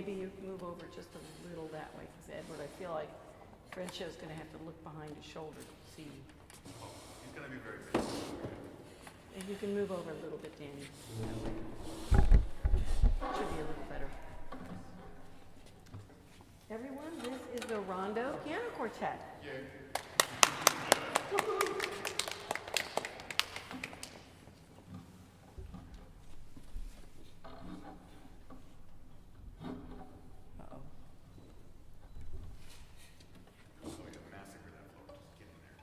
maybe you move over just a little that way, because Edward, I feel like Frencho's going to have to look behind his shoulder to see. Oh, he's going to be very busy. And you can move over a little bit, Danny. Should be a little better. Everyone, this is the Rondo Piano Quartet. Yay. Uh-oh. Oh, we got massacred that floor. Just get in there.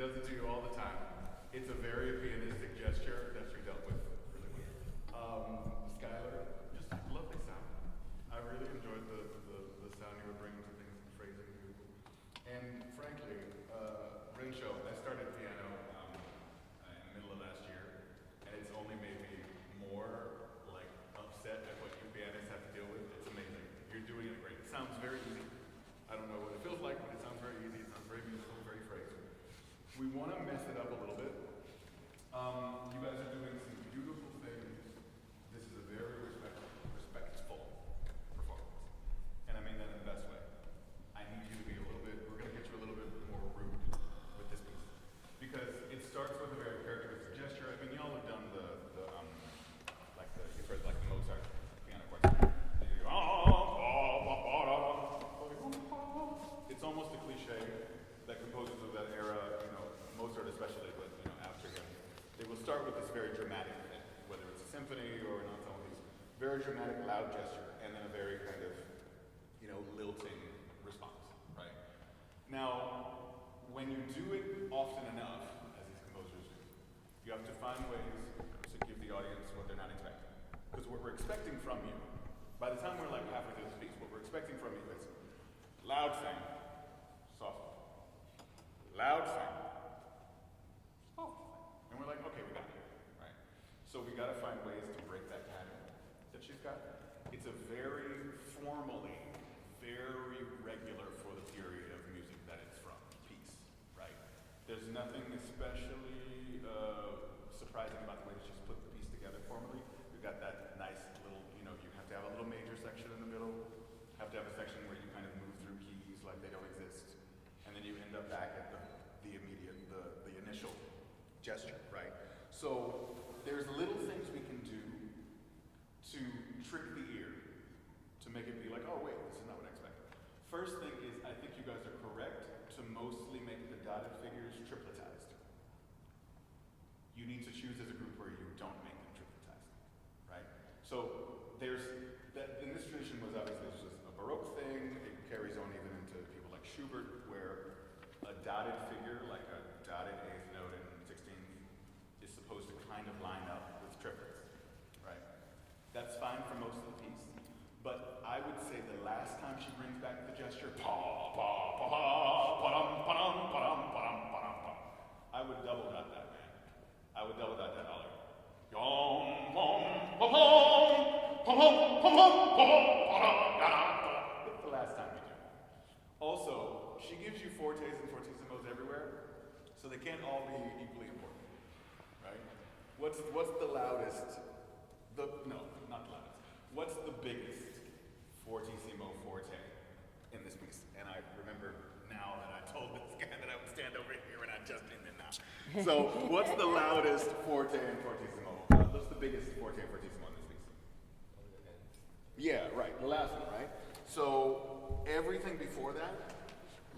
does it to you all the time. It's a very pianistic gesture that she dealt with really well. Skylar, just lovely sound. I really enjoyed the sound you were bringing to things, the phrasing, beautiful. And frankly, Rincho, I started piano in the middle of last year, and it's only made me more like upset at what you pianists have to deal with. It's amazing. You're doing it great. It sounds very easy. I don't know what it feels like, but it sounds very easy. It sounds very musical, very phrased. We want to mess it up a little bit. You guys are doing some beautiful things. This is a very respectful performance. And I mean that in the best way. I need you to be a little bit, we're going to get you a little bit more rude with this piece. Because it starts with a very characteristic gesture. I mean, y'all have done you've heard like the Mozart piano quartet. It's almost a cliche that composers of that era, Mozart especially, but after him, they will start with this very dramatic thing, whether it's a symphony or an ensemble piece, very dramatic, loud gesture, and then a very kind of, lilting response, right? Now, when you do it often enough, as these composers do, you have to find ways to give the audience what they're not expecting. Because what we're expecting from you, by the time we're like halfway through this piece, what we're expecting from you is loud thing, soft thing, loud thing, soft thing. And we're like, okay, we got it, right? So we got to find ways to break that pattern that she's got. It's a very formally, very regular for the period of music that it's from piece, right? There's nothing especially surprising about the way that she's put the piece together formally. We've got that nice little, you have to have a little major section in the middle, have to have a section where you kind of move through keys like they don't exist, and then you end up back at the initial gesture, right? So there's little things we can do to trick the ear, to make it be like, oh wait, this is not what I expected. First thing is, I think you guys are correct to mostly make the dotted figures tripletized. You need to choose as a group where you don't make them tripletized, right? So in this tradition was obviously just a Baroque thing. It carries on even into people like Schubert, where a dotted figure, like a dotted eighth note and 16th, is supposed to kind of line up with triplets, right? That's fine for most of the piece. But I would say the last time she brings back the gesture, I would double dot that, man. I would double dot that all. That's the last time you do it. Also, she gives you fortes and fortissimos everywhere, so they can't all be equally important, right? What's the loudest? No, not the loudest. What's the biggest fortissimo forte in this piece? And I remember now that I told this guy that I would stand over here and I just didn't now. So what's the loudest forte and fortissimo? What's the biggest forte and fortissimo in this piece? Yeah, right, the last one, right? So everything before that,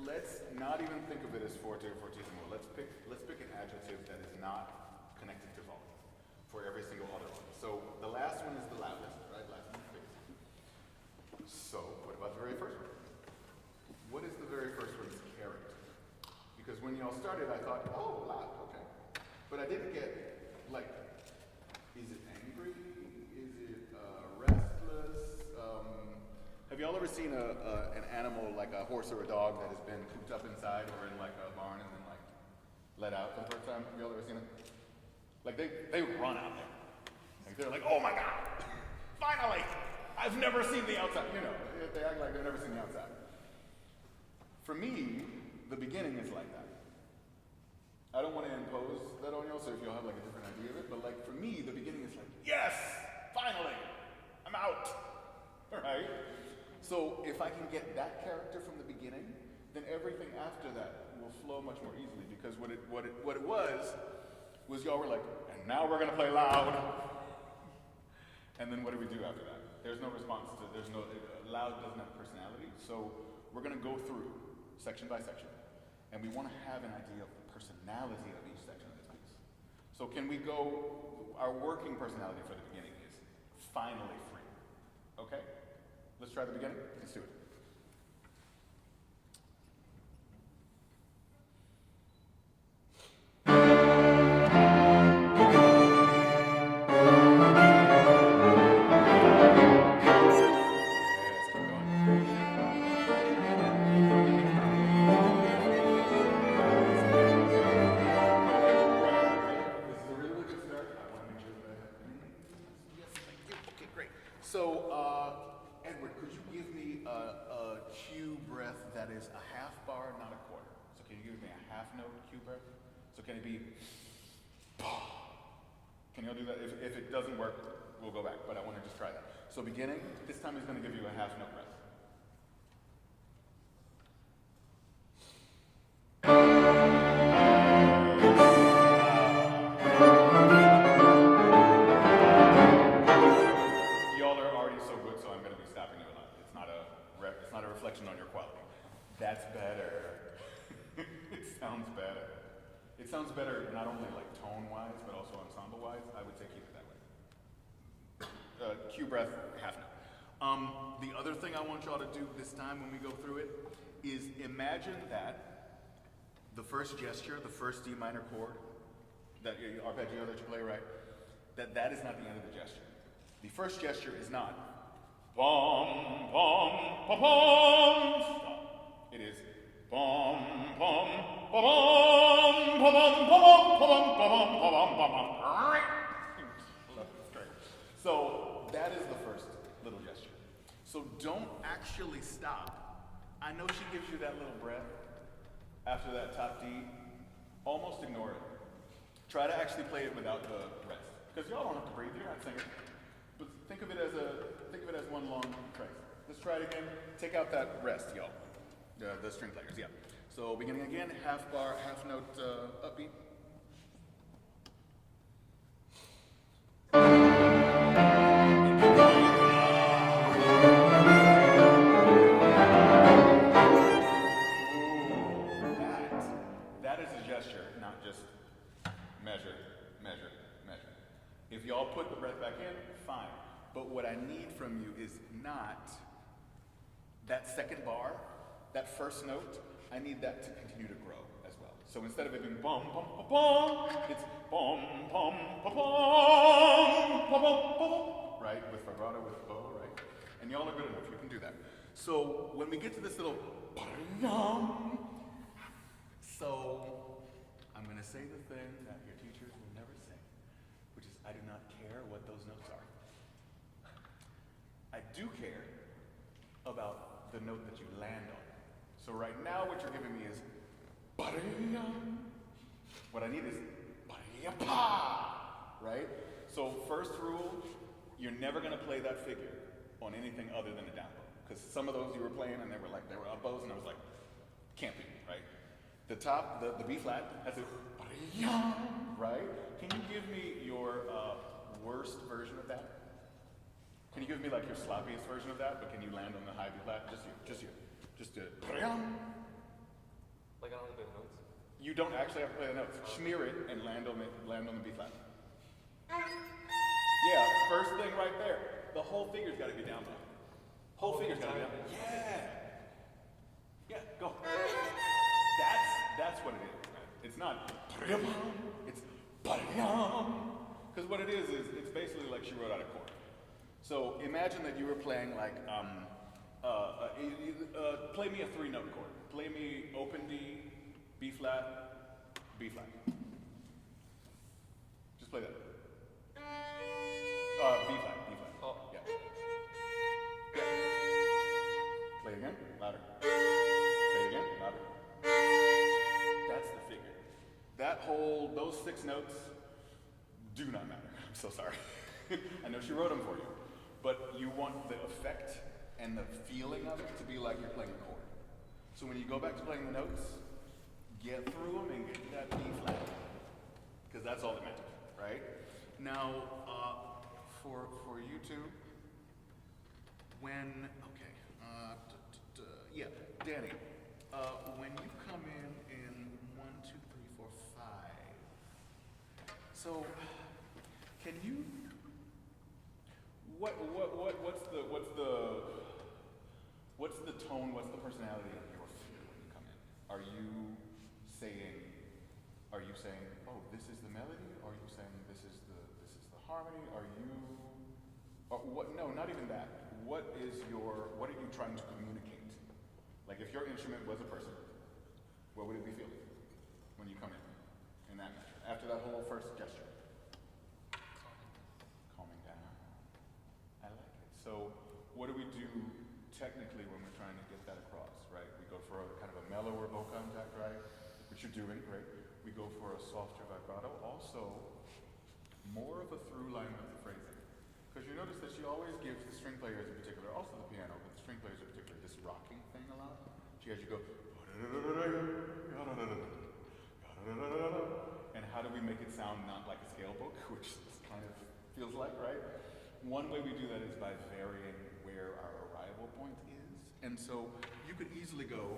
let's not even think of it as forte or fortissimo. Let's pick an adjective that is not connected to volume for every single other one. So the last one is the loudest, right? Last one is the biggest. So what about the very first one? What is the very first one's character? Because when y'all started, I thought, oh, loud, okay. But I didn't get, like, is it angry? Is it restless? Have y'all ever seen an animal, like a horse or a dog, that has been cooped up inside or in, like, a barn and then, like, let out for the first time? Have y'all ever seen it? Like, they run out there. Like, they're like, oh my God, finally! I've never seen the outside. They act like they've never seen the outside. For me, the beginning is like that. I don't want to impose that on y'all, so if y'all have like a different idea of it, but like for me, the beginning is like, yes, finally, I'm out, all right? So if I can get that character from the beginning, then everything after that will flow much more easily, because what it was y'all were like, and now we're gonna play loud. And then what do we do after that? There's no response to, loud doesn't have personality, so we're gonna go through section by section, and we wanna have an idea of the personality of each section of this piece. So can we go, our working personality for the beginning is finally free, okay? Let's try the beginning, let's do it. that is a half bar, not a quarter. So can you give me a half note Q breath? So can it be, can you all do that? If it doesn't work, we'll go back, but I want to just try that. So beginning, this time he's going to give you a half note breath. Y'all are already so good, so I'm going to be stopping you a lot. It's not a reflection on your quality. That's better. It sounds better. It sounds better not only like tone-wise, but also ensemble-wise. I would say keep it that way. Q breath, half note. The other thing I want y'all to do this time when we go through it is imagine that the first gesture, the first D minor chord, that arpeggio that you play, right? That is not the end of the gesture. The first gesture is not bum, bum, bum, bum, stop. It is bum, bum, bum, bum, bum, bum, bum, bum, bum, bum, bum, bum. That's great. So that is the first little gesture. So don't actually stop. I know she gives you that little breath after that top D. Almost ignore it. Try to actually play it without the rest. Because y'all don't have to breathe, you're not singing. But think of it as one long phrase. Let's try it again. Take out that rest, y'all. The string players, yeah. So beginning again, half bar, half note upbeat. That is a gesture, not just measure, measure, measure. If y'all put the breath back in, fine. But what I need from you is not that second bar, that first note. I need that to continue to grow as well. So instead of it being bum, bum, bum, bum, it's bum, bum, bum, bum, bum, bum, bum, right? With vibrato, with bow, right? And y'all are good enough, you can do that. So when we get to this little so I'm going to say the thing that your teachers will never say, which is I do not care what those notes are. I do care about the note that you land on. So right now what you're giving me is what I need is right? So first rule, you're never going to play that figure on anything other than a down bow. Because some of those you were playing and they were up bows and I was like, can't be, right? The top, the B flat, has a right? Can you give me your worst version of that? Can you give me like your sloppiest version of that, but can you land on the high B flat? Just you. Just do it. Like I don't play the notes? You don't actually have to play the notes. Smear it and land on the B flat. Yeah, first thing right there. The whole figure's got to be down low. Whole figure's got to be down low. Yeah. Yeah, go. That's what it is. It's not it's because what it is it's basically like she wrote out a chord. So imagine that you were playing like play me a 3-note chord. Play me open D, B flat, B flat. Just play that. B flat. Oh. Yeah. Yeah. Play it again, louder. Play it again, louder. That's the figure. Those 6 notes do not matter. I'm so sorry. I know she wrote them for you. But you want the effect and the feeling of it to be like you're playing a chord. So when you go back to playing the notes, get through them and get to that B flat. Because that's all that matters, right? Now, for you two, Danny, when you come in 1, 2, 3, 4, 5, so can you, what's the tone, what's the personality of your figure when you come in? Are you saying, oh, this is the melody? Or are you saying this is the harmony? No, not even that. What are you trying to communicate? Like if your instrument was a person, what would it be feeling when you come in that measure? After that whole first gesture? Calming down. I like it. So what do we do technically when we're trying to get that across, right? We go for mellower bow contact, right? Which you're doing, great. We go for a softer vibrato. Also, more of a through line with the phrasing. Because you notice that she always gives the string players in particular, also the piano, but the string players in particular, this rocking thing a lot. She has you go, and how do we make it sound not like a scale book, which this kind of feels like, right? One way we do that is by varying where our arrival point is. And so you could easily go,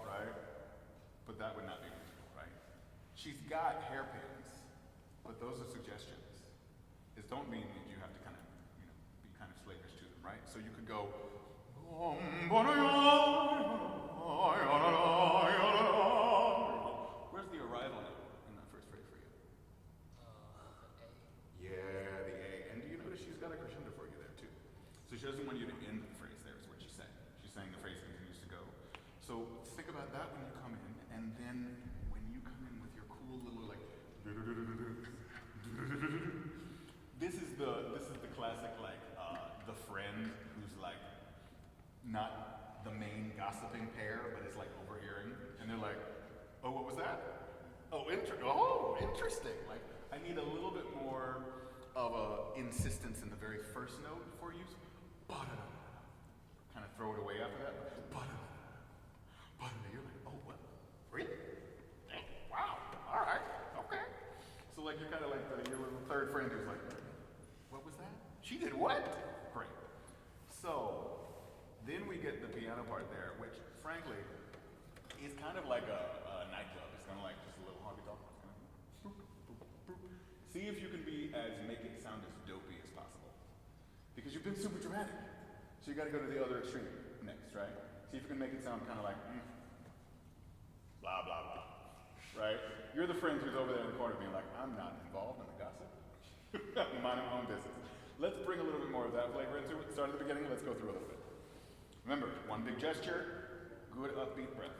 right? But that would not be musical, right? She's got hairpins, but those are suggestions. This don't mean that you have to kind of, be kind of slavish to them, right? So you could go, where's the arrival note in that first phrase for you? Yeah, the A. And do you notice she's got a crescendo for you there too? So she doesn't want you to end the phrase there, is what she's saying. She's saying the phrase continues to go. So think about that when you come in, and then when you come in with your cool little like this is the classic like the friend who's like not the main gossiping pair, but is like overhearing, and they're like, oh, what was that? Oh, interesting. Like, I need a little bit more of a insistence in the very first note before you kind of throw it away after that. You're like, oh, what? Really? Wow. All right. Okay. So like you're kind of like your little third friend who's like, what was that? She did what? Great. So then we get the piano part there, which frankly is kind of like a nightclub. It's kind of like just a little honky tonk. See if you can make it sound as dopey as possible. Because you've been super dramatic. So you got to go to the other extreme next, right? See if you can make it sound kind of like, blah, blah, blah. Right? You're the friend who's over there in the corner being like, I'm not involved in the gossip. I'm minding my own business. Let's bring a little bit more of that flavor into it. Start at the beginning, let's go through a little bit. Remember, one big gesture, good upbeat breath.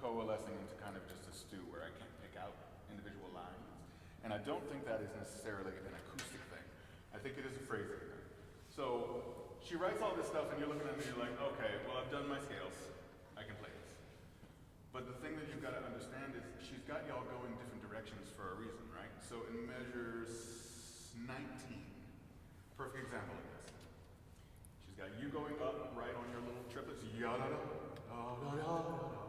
Coalescing into kind of just a stew where I can't pick out individual lines. And I don't think that is necessarily an acoustic thing. I think it is a phrasing thing. So she writes all this stuff and you're looking at me and you're like, okay, well I've done my scales. I can play this. But the thing that you've got to understand is she's got y'all going different directions for a reason, right? So in measures 19, perfect example of this. She's got you going up right on your little triplets, yada da da da da da.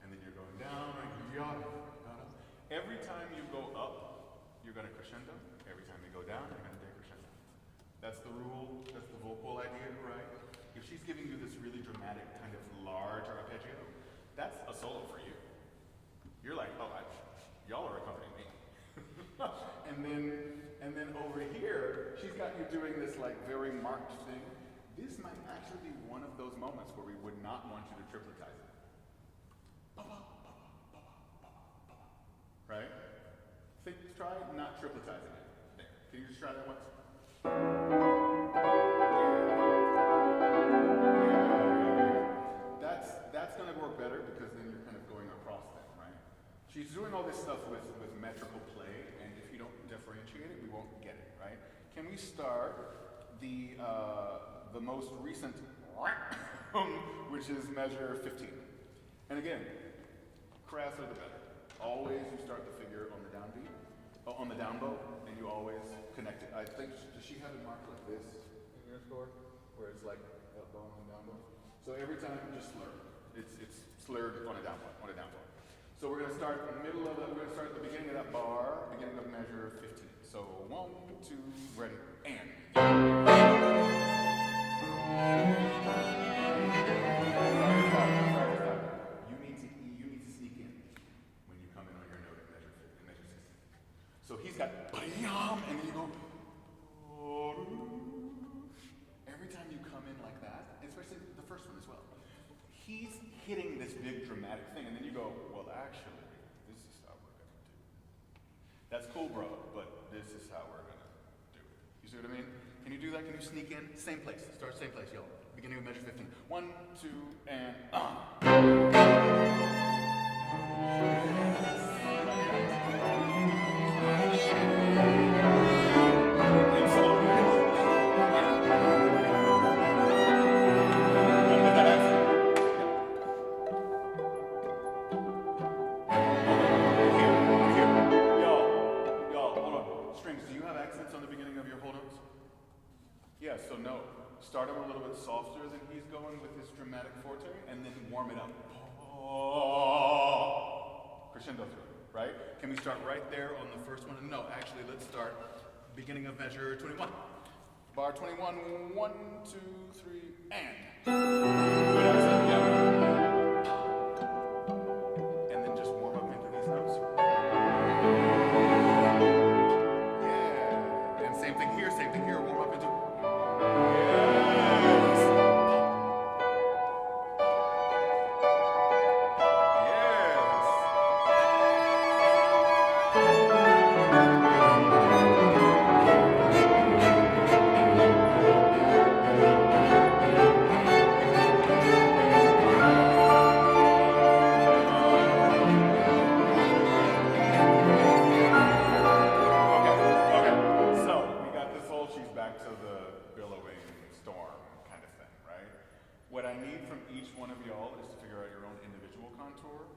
And then you're going down, right? Yada, yada. Every time you go up, you're going to crescendo. Every time you go down, you're going to decrescendo. That's the rule. That's the vocal idea, right? If she's giving you this really dramatic, kind of large arpeggio, that's a solo for you. You're like, oh, y'all are accompanying me. and then over here, she's got you doing this like very marked thing. This might actually be one of those moments where we would not want you to tripletize it. Right? Try not tripletizing it. There. Can you just try that once? That's going to work better because then you're kind of going across them, right? She's doing all this stuff with metrical play, and if you don't differentiate it, we won't get it, right? Can we start the most recent, which is measure 15? And again, crasser the better. Always you start the figure on the downbeat, on the down bow, and you always connect it. I think, does she have it marked like this in your score? Where it's like up bow and down bow? So every time, just slur. It's slurred on a down bow, So we're gonna start in the middle of we're gonna start at the beginning of that bar, beginning of measure 15. So 1, 2, ready, and. You need to sneak in when you come in on your note in measure 16. So he's got bam, and then you go. Every time you come in like that, especially the first one as well, he's hitting this big dramatic thing, and then you go, well, actually, this is how we're gonna do it. That's cool, bro, but this is how we're gonna do it. You see what I mean? Can you do that? Can you sneak in? Same place. Start same place, y'all. Beginning of measure 15. 1, 2, and yeah, so no. Start him a little bit softer than he's going with his dramatic forte, and then warm it up. Crescendo through it, right? Can we start right there on the first one? No, actually, let's start beginning of measure 21. Bar 21, 1, 2, 3, and. Good accent, yeah. And then just warm up into these notes. Yeah. And same thing here, warm up into.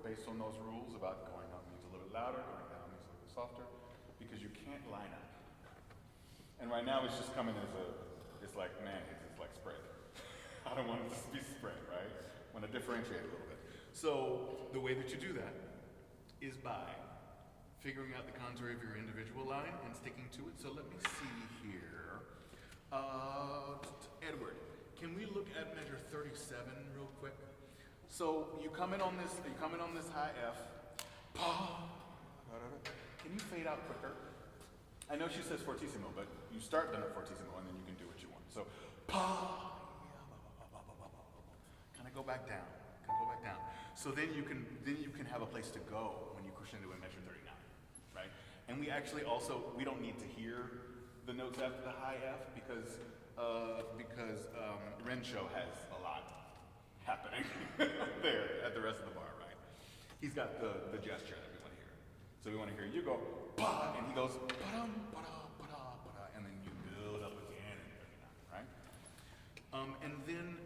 Based on those rules about going up means a little bit louder, going down means a little bit softer, because you can't line up. And right now it's just coming as it's like mayonnaise, it's like spread. I don't want it to be spread, right? I want to differentiate a little bit. So the way that you do that is by figuring out the contour of your individual line and sticking to it. So let me see here. Edward, can we look at measure 37 real quick? So you come in on this high F. Can you fade out quicker? I know she says fortissimo, but you start the note fortissimo and then you can do what you want. So kind of go back down. So then you can have a place to go when you crescendo in measure 39, right? And we actually we don't need to hear the notes after the high F because Renshaw has a lot happening there at the rest of the bar, right? He's got the gesture that we want to hear. So we want to hear you go, pa, and he goes, pa-dum, pa-da, pa-da, pa-da, and then you build up again in 39, right? And then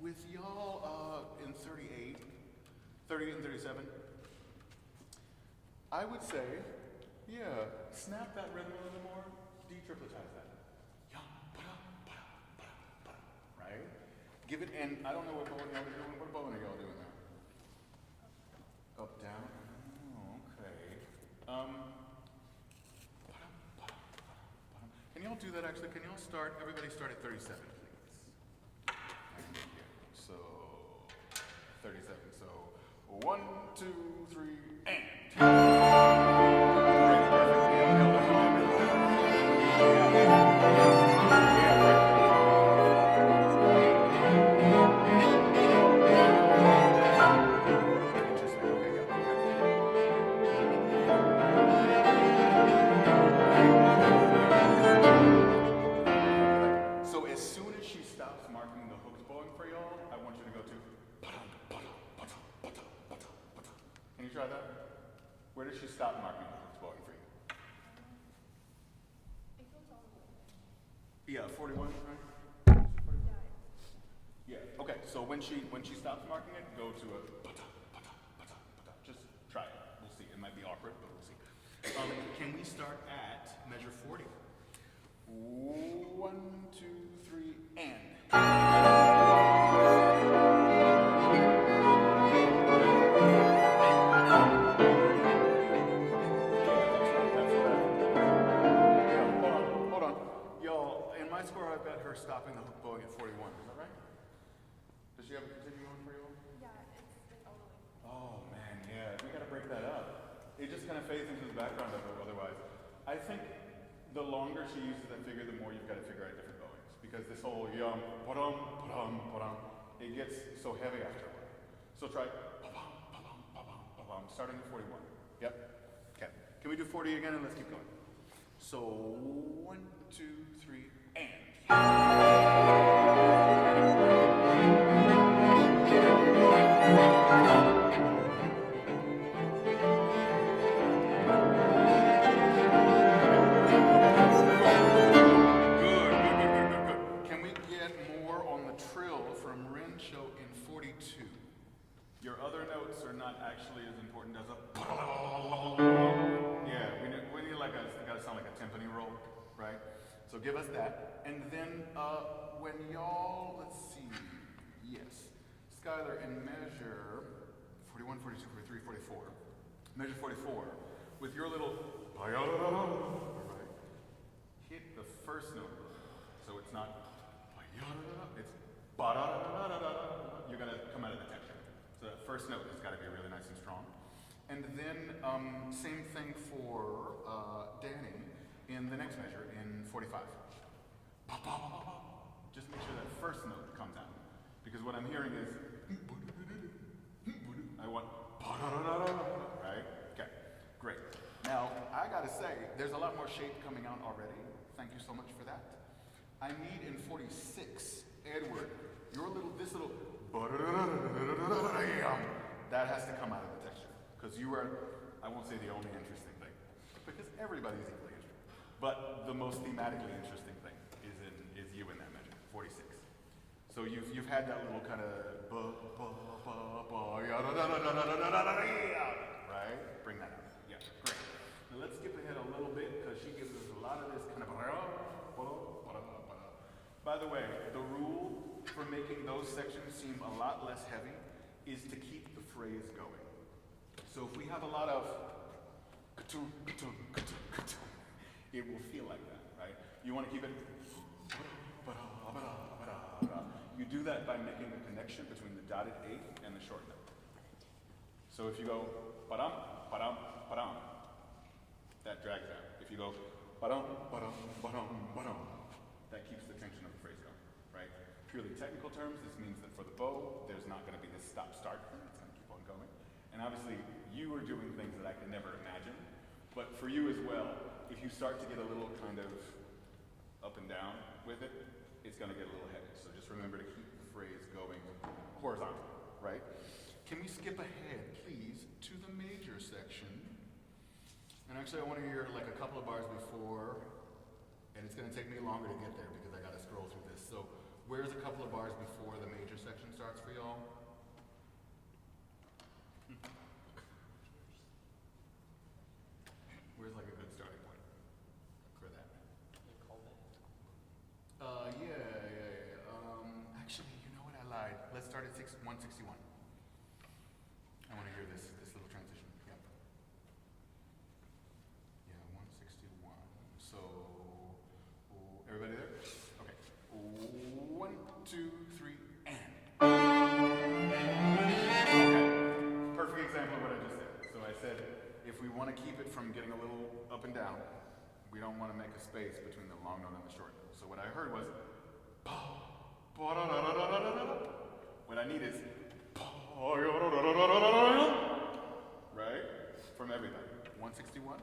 with y'all in 38 and 37, I would say, yeah, snap that rhythm a little more, detripletize that. Yeah, pa-da, pa-da, pa-da, pa-da, right? Give it, and I don't know what bowing y'all are doing. What bowing are y'all doing now? Up, down? Oh, okay. Can y'all do that actually? Can y'all start, everybody start at 37, please. So, 37. So, 1, 2, 3, and. Great, perfect. Try that? Where does she stop marking the hook's bowing for you? It goes all the way. Yeah, 41, right? Yeah, okay, so when she stops marking it, go to a just try it. We'll see. It might be Can we start at measure 40? 1, 2, 3, and. Hold on. Y'all, in my score, I've got her stopping the hook bowing at 41. Is that right? Does she have a continue on 41? Yeah, it's totally. Oh, man, yeah. We gotta break that up. It just kind of fades into the background of it otherwise. I think the longer she uses that figure, the more you've got to figure out different bowings. Because this whole yum, pa-dum, pa-dum, pa-dum, it gets so heavy after a while. So try pa-bum, pa-bum, pa-bum, pa-bum, starting at 41. Yep. Okay. Can we do 40 again and let's keep going? So 1, 2, 3, and. Good. Can we get more on the trill from Rincho in 42? Your other notes are not actually as important as a. Yeah, we need like it gotta sound like a timpani roll, right? So give us that. And then when y'all, let's see, yes. Skylar, in measure 41, 42, 43, 44. Measure 44, with your little, right? Hit the first note. So it's not, it's you're gonna come out of the texture. So that first note has gotta be really nice and strong. And then same thing for Danny in the next measure in 45. Just make sure that first note comes out. Because what I'm hearing is, I want, right? Okay, great. Now, I gotta say, there's a lot more shape coming out already. Thank you so much for that. I need in 46, Edward, this little, that has to come out of the texture. Because you are, I won't say the only interesting thing, because everybody's equally interesting. But the most thematically interesting thing is you in that measure, 46. So you've had that little kind of right? Bring that out. Yeah, great. Now let's skip ahead a little bit because she gives us a lot of this kind of. By the way, the rule for making those sections seem a lot less heavy is to keep the phrase going. So if we have a lot of it will feel like that, right? You want to keep it. You do that by making a connection between the dotted eighth and the short note. So if you go ba-dum, ba-dum, ba-dum, that drags out. If you go ba-dum, ba-dum, ba-dum, ba-dum, that keeps the tension of the phrase going, right? Purely technical terms, this means that for the bow, there's not going to be this stop-start thing. It's going to keep on going. And obviously, you are doing things that I could never imagine. But for you as well, if you start to get a little kind of up and down with it, it's going to get a little heavy. So just remember to keep the phrase going horizontal, right? Can we skip ahead, please, to the major section? And actually, I want to hear like a couple of bars before, and it's going to take me longer to get there because I got to scroll through this. So where's a couple of bars before the major section starts for y'all? Where's like a good starting point for that? Yeah. Actually, you know what? I lied. Let's start at 161. I want to hear this little transition. Yep. Yeah, 161. So, everybody there? Okay. 1, 2, 3, and. Okay. Perfect example of what I just said. So I said, if we want to keep it from getting a little up and down, we don't want to make a space between the long note and the short note. So what I heard was, what I need is, right? From everything. 161.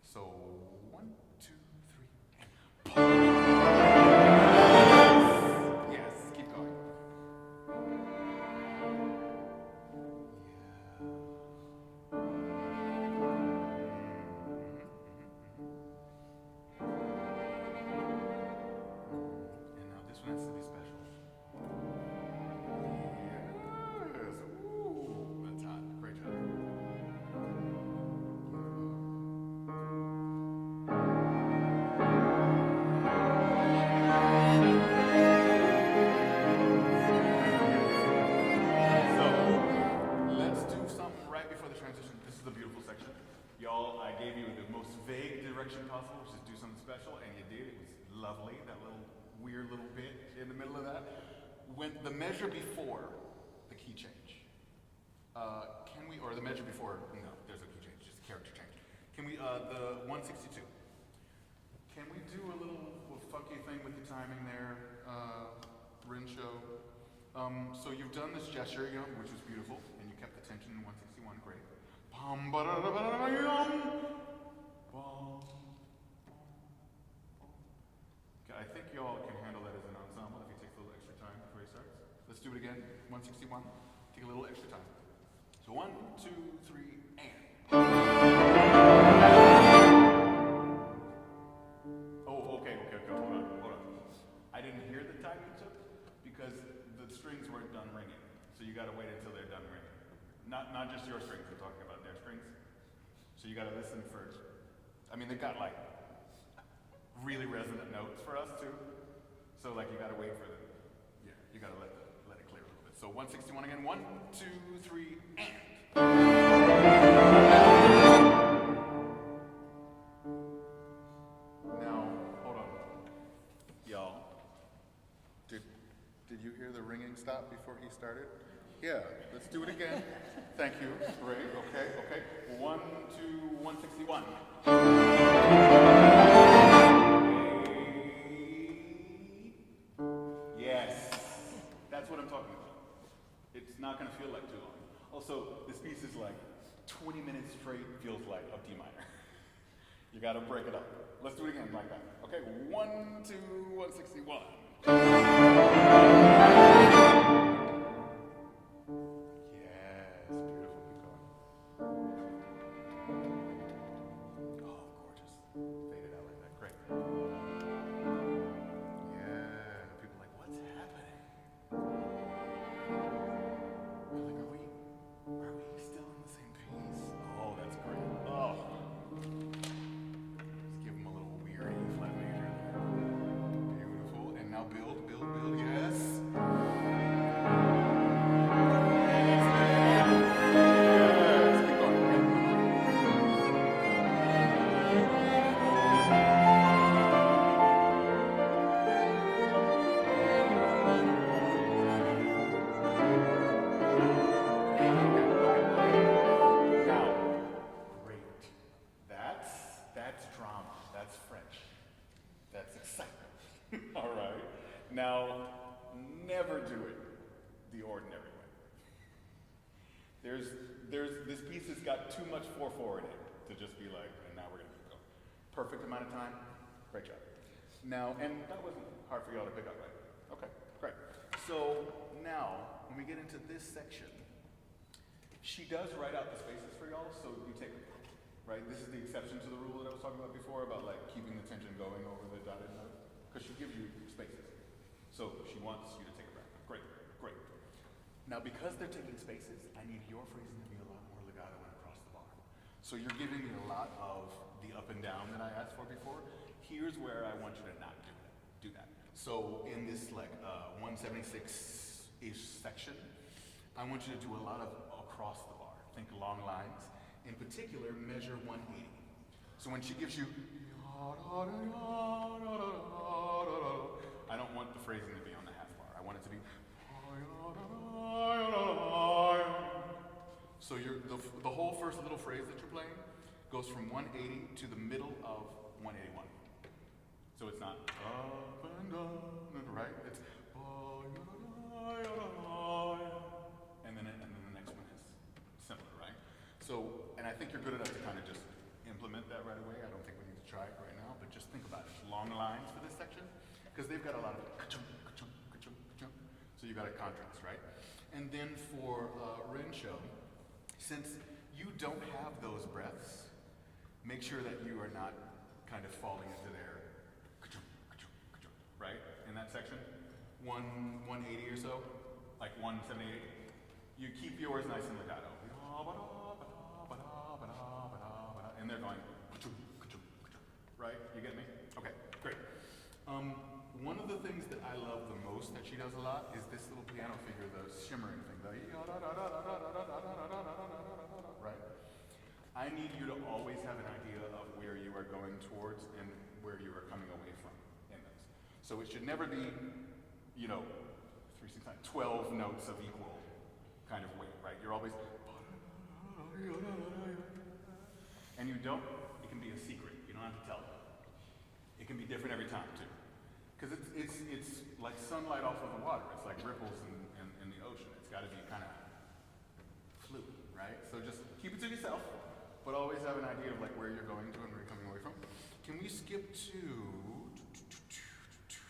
So 1, 2, 3, and. Yes, keep going. And now this one has to be special. Yes. Ooh, that's hot. Great job. which is do something special, and you did. It was lovely. That little weird little bit in the middle of that. When the measure before the key change, can we, or the measure before? No, there's a key change, just a character change. Can we, the 162? Can we do a little funky thing with the timing there, Rinsho? So you've done this gesture, which was beautiful, and you kept the tension in 161, great. Okay, I think y'all can handle that as an ensemble if he takes a little extra time before he starts. Let's do it again, 161. Take a little extra time. So 1, 2, 3, and. Oh, okay, hold on. I didn't hear the time you took because the strings weren't done ringing. So you gotta wait until they're done ringing. Not just your strings, I'm talking about their strings. So you gotta listen first. I mean, they've got like really resonant notes for us too. So like you gotta wait for them. Yeah, you gotta let it clear a little bit. So 161 again, 1, 2, 3, and. Now, hold on. Y'all, did you hear the ringing stop before he started? Yeah, let's do it again. Thank you. Great, okay. 1, 2, 161. Yes, that's what I'm talking about. It's not gonna feel like too long. Also, this piece is like 20 minutes straight feels like a D minor. You gotta break it up. Let's do it again like that. Okay, 1, 2, 161. Yes, beautiful. Keep going. Oh, gorgeous. Fade it out like that. Great. Yeah. People are like, what's happening? We're like, are we still in the same piece? Oh, that's great. Oh. Let's give him a little weird E flat major there. Beautiful. And now build. Yes. That's drama. That's French. That's excitement. All right. Now, never do it the ordinary way. There's this piece has got too much 4/4 in it to just be like, and now we're gonna keep going. Perfect amount of time. Great job. Now, and that wasn't hard for y'all to pick up, right? Okay, great. So now, when we get into this section, she does write out the spaces for y'all, so you take it. Right? This is the exception to the rule that I was talking about before about like keeping the tension going over the dotted note. Because she gives you spaces. So she wants you to take a breath. Great. Now because they're taking spaces, I need your phrasing to be a lot more legato and across the bar. So you're giving me a lot of the up and down that I asked for before. Here's where I want you to not do that. So in this like 176-ish section, I want you to do a lot of across the bar. Think long lines. In particular, measure 180. So when she gives you, I don't want the phrasing to be on the half bar. I want it to be, so the whole first little phrase that you're playing goes from 180 to the middle of 181. So it's not up and down, right? It's and then the next one is similar, right? So, and I think you're good enough to kind of just implement that right away. I don't think we need to try it right now, but just think about it. Long lines for this section, because they've got a lot of ka-chunk, ka-chunk, ka-chunk, ka-chunk. So you got a contrast, right? And then for Rinsho, since you don't have those breaths, make sure that you are not kind of falling into their ka-chunk, ka-chunk, ka-chunk, right? In that section, 180 or so, like 178. You keep yours nice and legato. And they're going, right? You get me? Okay, great. One of the things that I love the most that she does a lot is this little piano figure, the shimmering thing, right? I need you to always have an idea of where you are going towards and where you are coming away from in those. So it should never be, 12 notes of equal kind of weight, right? You're always, and you don't, it can be a secret. You don't have to tell them. It can be different every time too. Because it's like sunlight off of the water. It's like ripples in the ocean. It's got to be kind of fluid, right? So just keep it to yourself, but always have an idea of like where you're going to and where you're coming away from. Can we skip to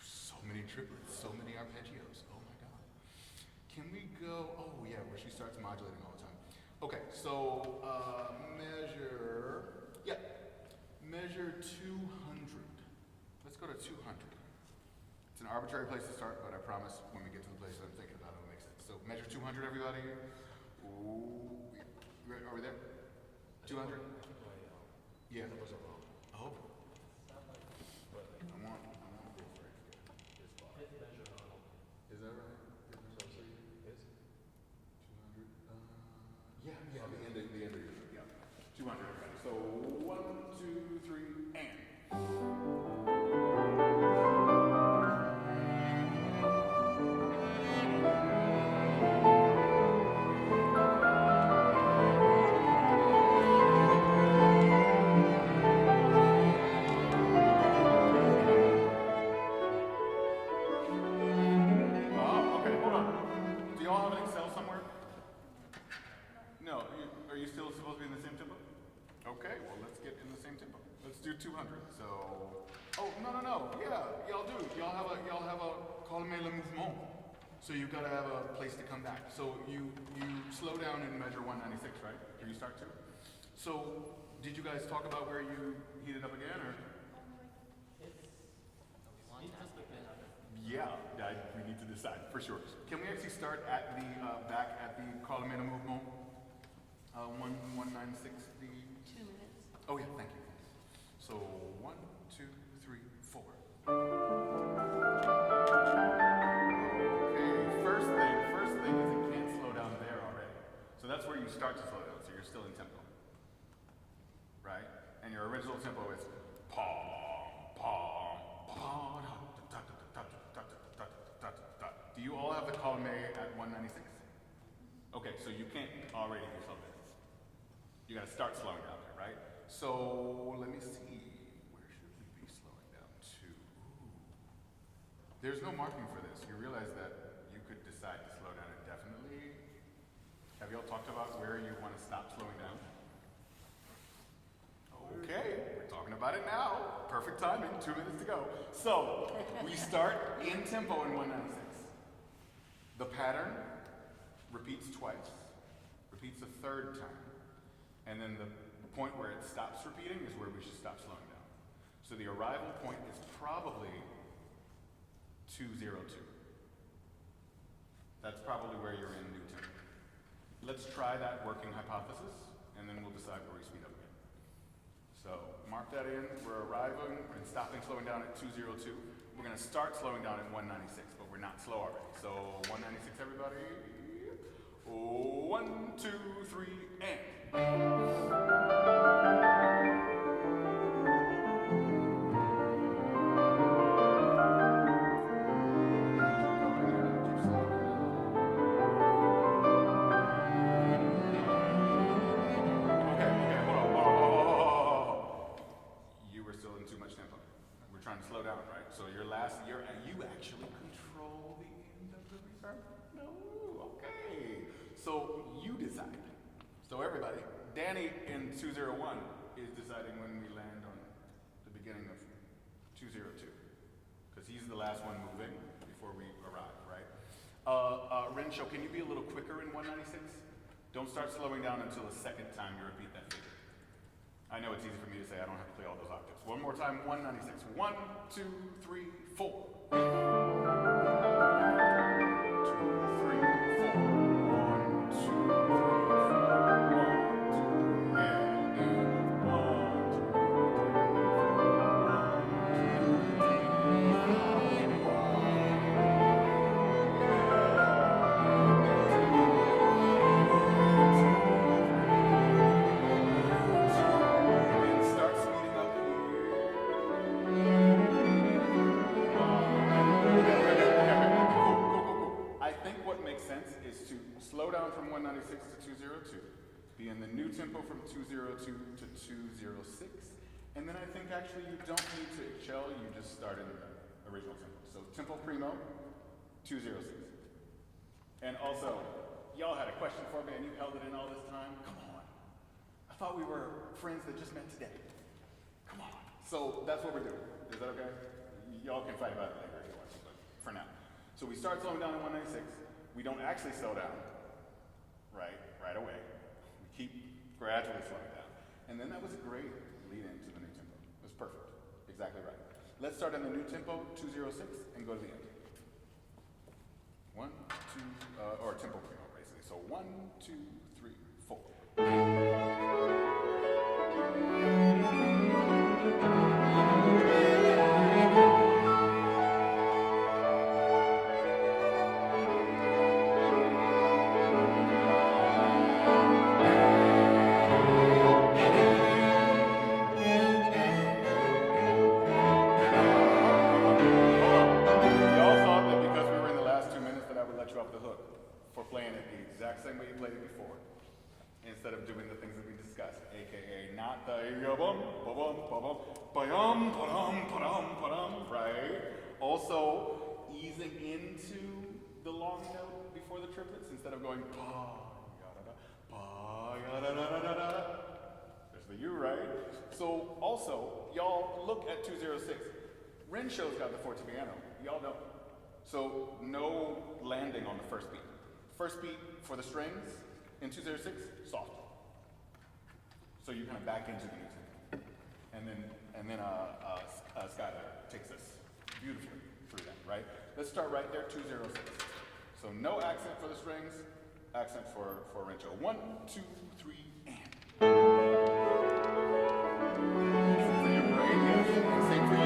so many triplets, so many arpeggios? Oh my God. Can we go? Oh yeah, where she starts modulating all the time. Okay, so measure 200. Let's go to 200. It's an arbitrary place to start, but I promise when we get to the place that I'm thinking about, it'll make sense. So measure 200, everybody. Ooh, are we there? 200? Yeah. Oh. I want to go for it. Is that right? 200. Yeah, the end of your, yeah. 200, everybody. So 1, 2, 3, and. Are you still supposed to be in the same tempo? Okay, well let's get in the same tempo. Let's do 200. So, oh no, yeah, y'all do. Y'all have a colme le mouvement. So you've got to have a place to come back. So you slow down and measure 196, right? Or you start to. So did you guys talk about where you heated up again, or? Yeah, we need to decide for sure. Can we actually start at the back at the colme le mouvement? 196, the... 2 minutes. Oh yeah, thank you. So 1, 2, 3, 4. Okay, first thing is it can't slow down there already. So that's where you start to slow down, so you're still in tempo. Right? And your original tempo is do you all have the colme at 196? Okay, so you can't already do slow minutes. You gotta start slowing down there, right? So let me see. Where should we be slowing down to? Ooh. There's no marking for this. You realize that you could decide to slow down indefinitely. Have y'all talked about where you want to stop slowing down? Okay, we're talking about it now. Perfect timing, 2 minutes to go. So we start in tempo in 196. The pattern repeats twice, repeats a third time. And then the point where it stops repeating is where we should stop slowing down. So the arrival point is probably 202. That's probably where you're in new tempo. Let's try that working hypothesis, and then we'll decide where we speed up again. So mark that in. We're arriving and stopping, slowing down at 202. We're going to start slowing down at 196, but we're not slow already. So 196, everybody. 1, 2, 3, and. Trying to slow down, right? So you actually control the end of the reverb? No, okay. So you decide. So everybody, Danny in 201 is deciding when we land on the beginning of 202. Because he's the last one moving before we arrive, right? Rensho, can you be a little quicker in 196? Don't start slowing down until the second time you repeat that figure. I know it's easy for me to say, I don't have to play all those octaves. One more time, 196. 1, 2, 3, 4. 2, 3, 4. 1, 2, 3, 4. 1, 2, and 1, 2, 3, 4. 196 to 202, be in the new tempo from 202 to 206, and then I think actually you don't need to excel, you just start in the original tempo. So tempo primo, 206. And also, y'all had a question for me and you held it in all this time? Come on. I thought we were friends that just met today. Come on. So that's what we're doing. Is that okay? Y'all can fight about it later if you want to, but for now. So we start slowing down in 196. We don't actually slow down, right away. We keep gradually slowing down. And then that was a great lead into the new tempo. It was perfect. Exactly right. Let's start in the new tempo, 206, and go to the end. 1, 2, or tempo primo, basically. So 1, 2, 3, 4. Same way you played it before, instead of doing the things that we discussed, aka not the ba-bum, ba-bum, ba-bum, ba-yum, ba-dum, ba-dum, ba-dum, right? Also, easing into the long note before the triplets, instead of going pa-ya-da-da, there's the U, right? So also, y'all look at 206. Renshow's got the forte piano, y'all don't. So no landing on the first beat. First beat for the strings in 206, soft. So you kind of back into the music. And then Skylar takes us beautifully through that, right? Let's start right there, 206. So no accent for the strings, accent for Rencho. 1, 2, 3, and. Same for your brain, yes, and same for you.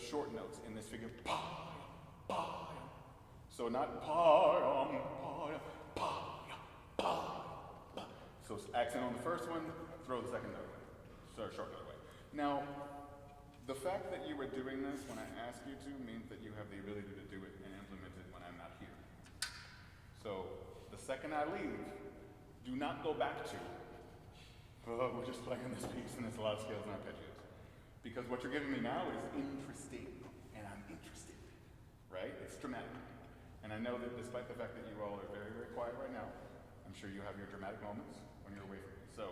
Short notes in this figure. So not so accent on the first one, throw the second note away. So short note away. Now, the fact that you were doing this when I asked you to means that you have the ability to do it and implement it when I'm not here. So the second I leave, do not go back to, we're just playing this piece and there's a lot of scales and arpeggios. Because what you're giving me now is interesting, and I'm interested, right? It's dramatic. And I know that despite the fact that you all are very, very quiet right now, I'm sure you have your dramatic moments when you're away from me. So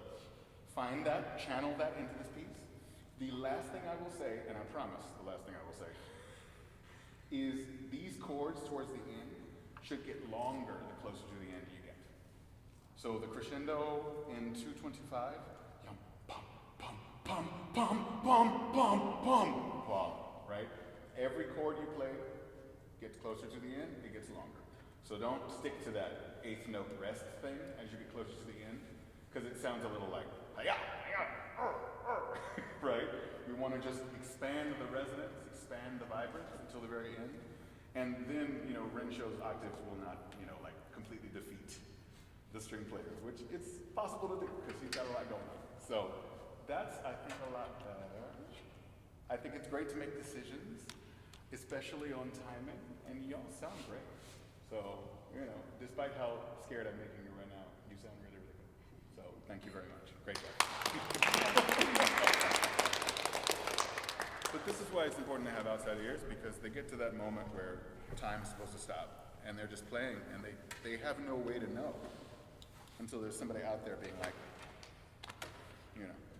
find that, channel that into this piece. The last thing I will say, and I promise the last thing I will say, is these chords towards the end should get longer the closer to the end you get. So the crescendo in 225, pum, pum, pum, pum, pum, pum, right? Every chord you play gets closer to the end, it gets longer. So don't stick to that eighth note rest thing as you get closer to the end, because it sounds a little like, right? We want to just expand the resonance, expand the vibrance until the very end. And then, Renshow's octaves will not, like completely defeat the string players, which it's possible to do because he's got a lot going on. So that's, I think, a lot better. I think it's great to make decisions, especially on timing, and y'all sound great. So, despite how scared I'm making you right now, you sound really, really good. So, thank you very much. Great job. But this is why it's important to have outside ears, because they get to that moment where time's supposed to stop, and they're just playing, and they have no way to know until there's somebody out there being like,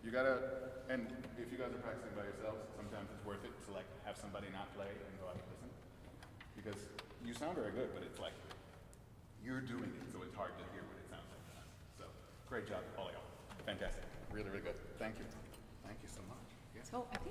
You gotta, and if you guys are practicing by yourselves, sometimes it's worth it to like have somebody not play and go out and listen. Because you sound very good, but it's like, you're doing it, so it's hard to hear what it sounds like. So, great job, all y'all. Fantastic. Really, really good. Thank you. Thank you so much. Yeah. So I think